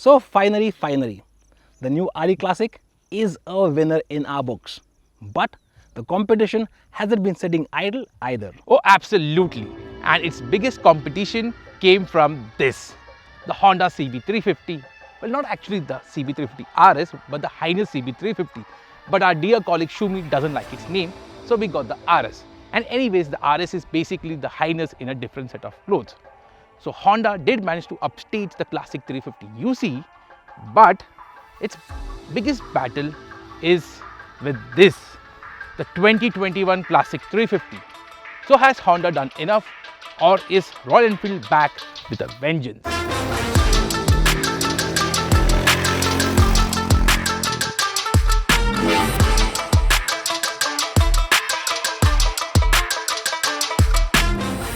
So finally, the new RE Classic is a winner in our books. But the competition hasn't been sitting idle either. Oh, absolutely. And its biggest competition came from this, the Honda CB350. Well, not actually the CB350 RS, but the Highness CB350. But our dear colleague Shumi doesn't like its name, so we got the RS. And anyways, the RS is basically the Highness in a different set of clothes. So Honda did manage to upstage the classic 350 UC, but its biggest battle is with this, the 2021 classic 350. So has Honda done enough, or is Royal Enfield back with a vengeance?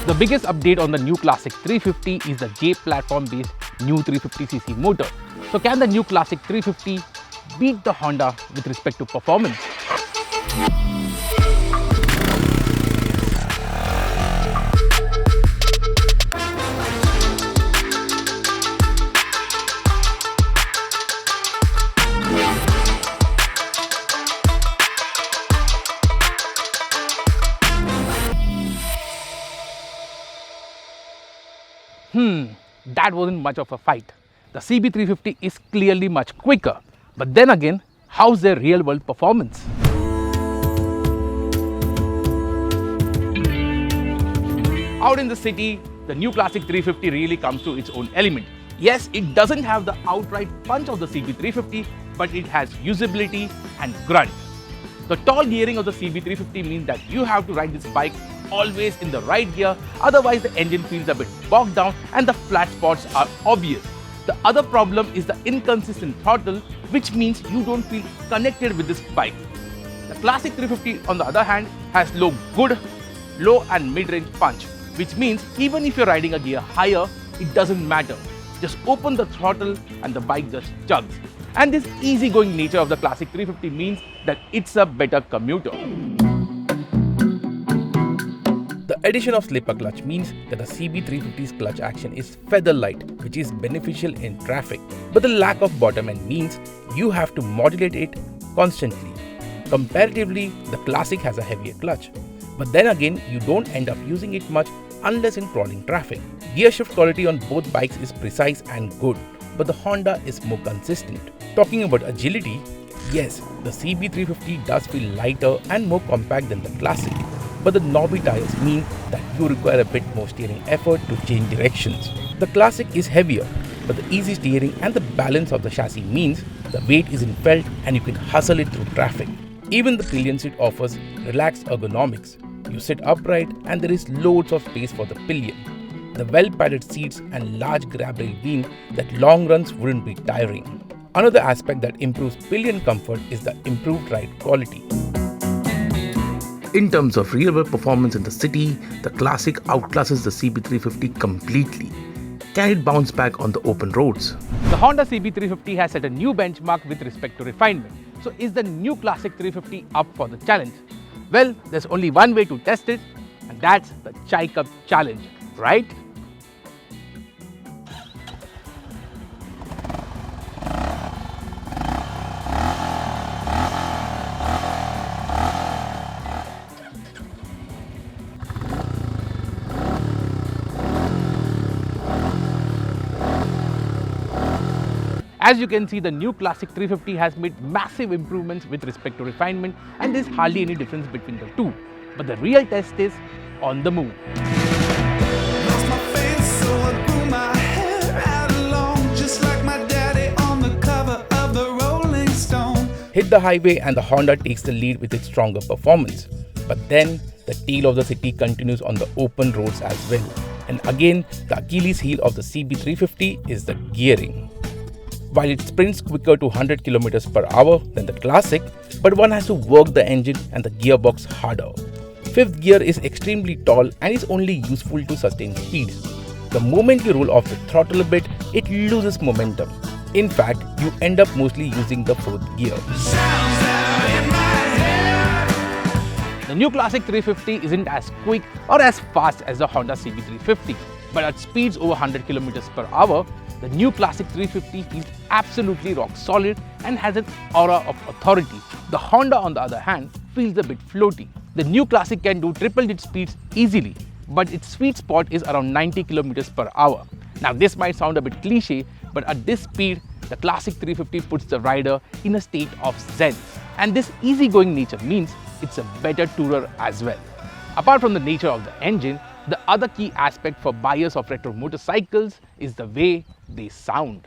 The biggest update on the new Classic 350 is the J platform based new 350cc motor. So can the new Classic 350 beat the Honda with respect to performance? That wasn't much of a fight. The CB350 is clearly much quicker. But then again, how's their real world performance? Out in the city, the new Classic 350 really comes to its own element. Yes, it doesn't have the outright punch of the CB350, but it has usability and grunt. The tall gearing of the CB350 means that you have to ride this bike always in the right gear, otherwise the engine feels a bit bogged down and the flat spots are obvious. The other problem is the inconsistent throttle, which means you don't feel connected with this bike. The Classic 350 on the other hand has low and mid-range punch, which means even if you're riding a gear higher, it doesn't matter. Just open the throttle and the bike just chugs. And this easygoing nature of the Classic 350 means that it's a better commuter. The addition of slipper clutch means that the CB350's clutch action is feather light, which is beneficial in traffic. But the lack of bottom end means you have to modulate it constantly. Comparatively, the Classic has a heavier clutch. But then again, you don't end up using it much unless in crawling traffic. Gear shift quality on both bikes is precise and good, but the Honda is more consistent. Talking about agility, yes, the CB350 does feel lighter and more compact than the Classic. But the knobby tires mean that you require a bit more steering effort to change directions. The Classic is heavier, but the easy steering and the balance of the chassis means the weight isn't felt and you can hustle it through traffic. Even the Pillion seat offers relaxed ergonomics. You sit upright and there is loads of space for the Pillion. The well-padded seats and large grab rail mean that long runs wouldn't be tiring. Another aspect that improves Pillion comfort is the improved ride quality. In terms of real-world performance in the city, the Classic outclasses the CB350 completely. Can it bounce back on the open roads? The Honda CB350 has set a new benchmark with respect to refinement. So is the new Classic 350 up for the challenge? Well, there's only one way to test it, and that's the Chai Cup Challenge, right? As you can see, the new Classic 350 has made massive improvements with respect to refinement, and there's hardly any difference between the two. But the real test is on the move. Hit the highway and the Honda takes the lead with its stronger performance. But then the tail of the city continues on the open roads as well. And again, the Achilles heel of the CB350 is the gearing. While it sprints quicker to 100 km per hour than the Classic, but one has to work the engine and the gearbox harder. Fifth gear is extremely tall and is only useful to sustain speeds. The moment you roll off the throttle a bit, it loses momentum. In fact, you end up mostly using the fourth gear. The new Classic 350 isn't as quick or as fast as the Honda CB350, but at speeds over 100 km per hour, The new Classic 350 feels absolutely rock solid and has an aura of authority. The Honda, on the other hand, feels a bit floaty. The new Classic can do triple-digit speeds easily, but its sweet spot is around 90 km per hour. Now this might sound a bit cliche, but at this speed, the Classic 350 puts the rider in a state of zen. And this easygoing nature means it's a better tourer as well. Apart from the nature of the engine, the other key aspect for buyers of retro motorcycles is the way they sound.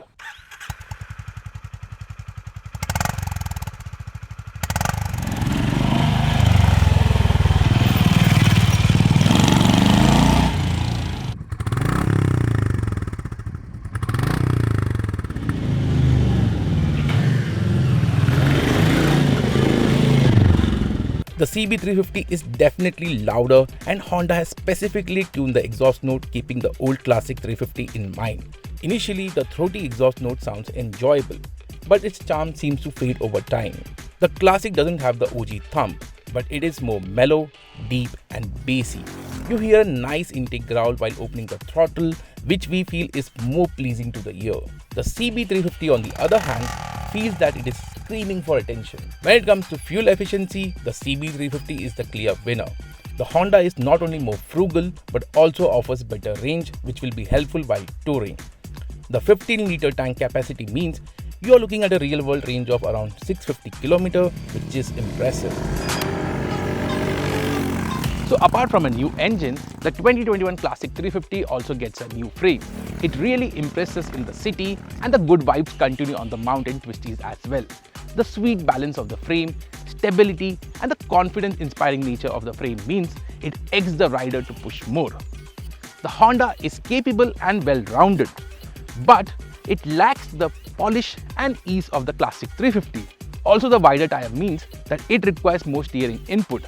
The CB350 is definitely louder, and Honda has specifically tuned the exhaust note keeping the old Classic 350 in mind. Initially, the throaty exhaust note sounds enjoyable, but its charm seems to fade over time. The Classic doesn't have the OG thump, but it is more mellow, deep and bassy. You hear a nice intake growl while opening the throttle, which we feel is more pleasing to the ear. The CB350, on the other hand, feels that it is screaming for attention. When it comes to fuel efficiency, the CB350 is the clear winner. The Honda is not only more frugal but also offers better range, which will be helpful while touring. The 15-litre tank capacity means you are looking at a real-world range of around 650 km, which is impressive. So apart from a new engine, the 2021 Classic 350 also gets a new frame. It really impresses in the city, and the good vibes continue on the mountain twisties as well. The sweet balance of the frame, stability and the confidence-inspiring nature of the frame means it eggs the rider to push more. The Honda is capable and well-rounded, but it lacks the polish and ease of the Classic 350. Also, the wider tire means that it requires more steering input,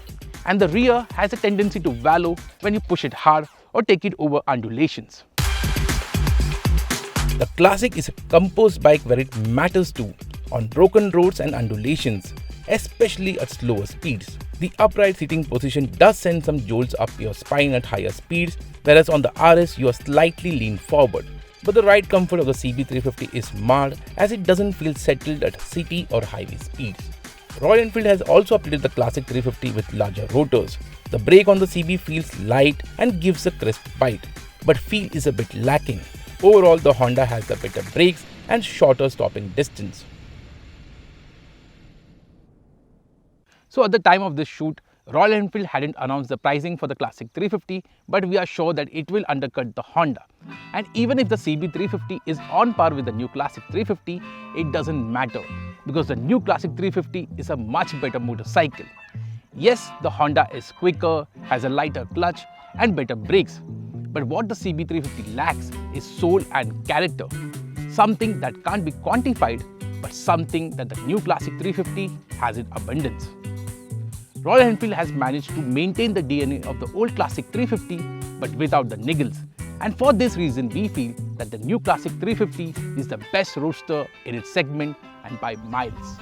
and the rear has a tendency to wallow when you push it hard or take it over undulations. The Classic is a composed bike where it matters too, on broken roads and undulations, especially at slower speeds. The upright seating position does send some jolts up your spine at higher speeds, whereas on the RS you are slightly leaned forward. But the ride comfort of the CB350 is marred, as it doesn't feel settled at city or highway speeds. Royal Enfield has also updated the Classic 350 with larger rotors. The brake on the CB feels light and gives a crisp bite, but feel is a bit lacking. Overall, the Honda has the better brakes and shorter stopping distance. So at the time of this shoot, Royal Enfield hadn't announced the pricing for the Classic 350, but we are sure that it will undercut the Honda. And even if the CB350 is on par with the new Classic 350, it doesn't matter, because the new Classic 350 is a much better motorcycle. Yes, the Honda is quicker, has a lighter clutch and better brakes, but what the CB350 lacks is soul and character, something that can't be quantified, but something that the new Classic 350 has in abundance. Royal Enfield has managed to maintain the DNA of the old Classic 350, but without the niggles. And for this reason, we feel that the new Classic 350 is the best roadster in its segment and by miles.